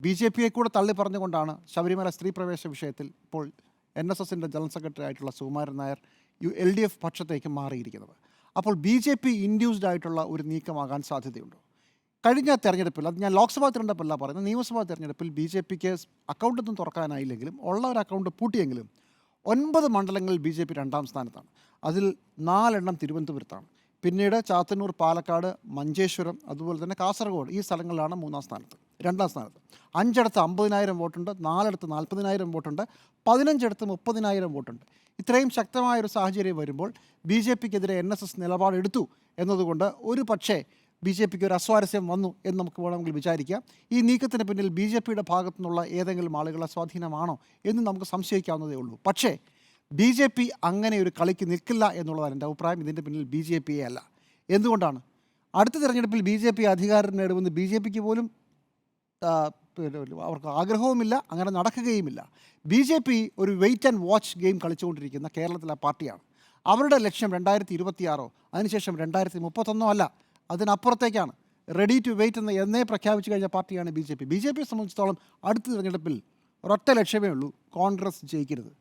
B J പിയെ കൂടെ തള്ളി പറഞ്ഞുകൊണ്ടാണ് ശബരിമല സ്ത്രീ പ്രവേശ വിഷയത്തിൽ ഇപ്പോൾ NSSൻ്റെ ജനറൽ സെക്രട്ടറി ആയിട്ടുള്ള സുകുമാരൻ നായർ LDF പക്ഷത്തേക്ക് മാറിയിരിക്കുന്നത്. അപ്പോൾ ബി ജെ പി ഇൻഡ്യൂസ്ഡ് ആയിട്ടുള്ള ഒരു നീക്കമാകാൻ സാധ്യതയുണ്ടോ? കഴിഞ്ഞ തെരഞ്ഞെടുപ്പിൽ, അത് ഞാൻ ലോക്സഭാ തെരഞ്ഞെടുപ്പല്ല പറയുന്നത്, നിയമസഭാ തെരഞ്ഞെടുപ്പിൽ ബി ജെ പിക്ക് അക്കൗണ്ടൊന്നും തുറക്കാനായില്ലെങ്കിലും ഉള്ള ഒരു അക്കൗണ്ട് പൂട്ടിയെങ്കിലും 9 മണ്ഡലങ്ങളിൽ ബി ജെ പി 2ാം സ്ഥാനത്താണ്. അതിൽ 4 തിരുവനന്തപുരത്താണ്. പിന്നീട് ചാത്തന്നൂർ, പാലക്കാട്, മഞ്ചേശ്വരം, അതുപോലെ തന്നെ കാസർഗോഡ്, ഈ സ്ഥലങ്ങളിലാണ് 2ാം സ്ഥാനത്ത്. 5 50,000 വോട്ടുണ്ട്, 4 40,000 വോട്ടുണ്ട്, 15 30,000 വോട്ടുണ്ട്. ഇത്രയും ശക്തമായൊരു സാഹചര്യം വരുമ്പോൾ ബി ജെ പിക്കെതിരെ NSS നിലപാടെടുത്തു എന്നതുകൊണ്ട് ഒരു പക്ഷേ ബി ജെ പിക്ക് ഒരു അസ്വാരസ്യം വന്നു എന്ന് നമുക്ക് വേണമെങ്കിൽ വിചാരിക്കാം. ഈ നീക്കത്തിന് പിന്നിൽ ബി ജെ പിയുടെ ഭാഗത്തു നിന്നുള്ള ഏതെങ്കിലും ആളുകളുടെ സ്വാധീനമാണോ എന്ന് നമുക്ക് സംശയിക്കാവുന്നതേ ഉള്ളൂ. പക്ഷേ ബി ജെ പി അങ്ങനെ ഒരു കളിക്ക് നിൽക്കില്ല എന്നുള്ളതാണ് എൻ്റെ അഭിപ്രായം. ഇതിൻ്റെ പിന്നിൽ ബി ജെ പിയെ അല്ല. എന്തുകൊണ്ടാണ്? അടുത്ത തിരഞ്ഞെടുപ്പിൽ ബി ജെ പി അധികാരം നേടുമെന്ന് ബി ജെ പിക്ക് പോലും അവർക്ക് ആഗ്രഹവുമില്ല, അങ്ങനെ നടക്കുകയുമില്ല. ബി ജെ പി ഒരു വെയിറ്റ് ആൻഡ് വാച്ച് ഗെയിം കളിച്ചുകൊണ്ടിരിക്കുന്ന കേരളത്തിലെ പാർട്ടിയാണ്. അവരുടെ ലക്ഷ്യം 2026 അതിനുശേഷം 2031 അല്ല, അതിനപ്പുറത്തേക്കാണ്. റെഡി ടു വെയിറ്റ് എന്നേ പ്രഖ്യാപിച്ചു കഴിഞ്ഞ പാർട്ടിയാണ് B J P. B J പിയെ സംബന്ധിച്ചിടത്തോളം അടുത്ത തിരഞ്ഞെടുപ്പിൽ ഒരൊറ്റ ലക്ഷ്യമേ ഉള്ളൂ: കോൺഗ്രസ് ജയിക്കരുത്.